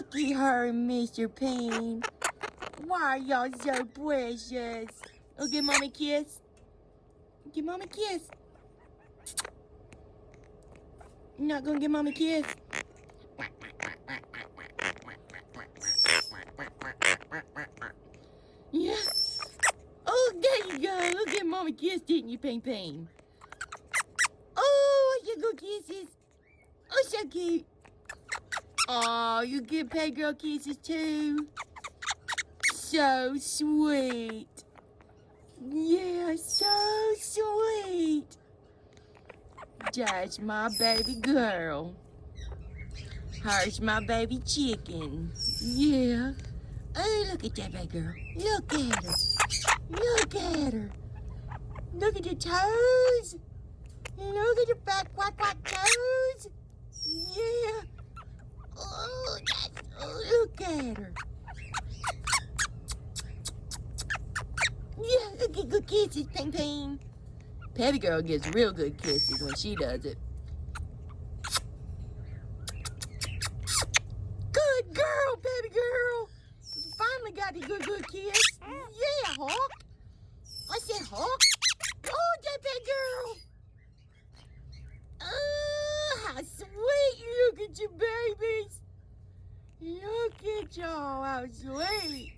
Looky her, Mr. Bean. Why are y'all so precious? Oh, give Mommy a kiss. Give Mommy a kiss. You not gonna give Mommy a kiss? Yeah. Oh, there you go. Look at Mommy kiss, didn't you, Ping? Oh, you good kisses. Oh, so cute. Oh, you give pet girl kisses too. So sweet. Yeah, so sweet. That's my baby girl. Here's my baby chicken. Yeah. Oh, look at that baby girl. Look at her. Look at her. Look at your toes. Look at your back quack toes. Yeah. Oh, look at her. Yeah, look at good kisses, Ping. Baby girl gets real good kisses when she does it. Good girl, baby girl. You finally got the good kiss. Yeah, Hawk. I said Hawk. Oh, that big girl. Oh, how sweet. Look at your babies. Look at y'all, how sweet.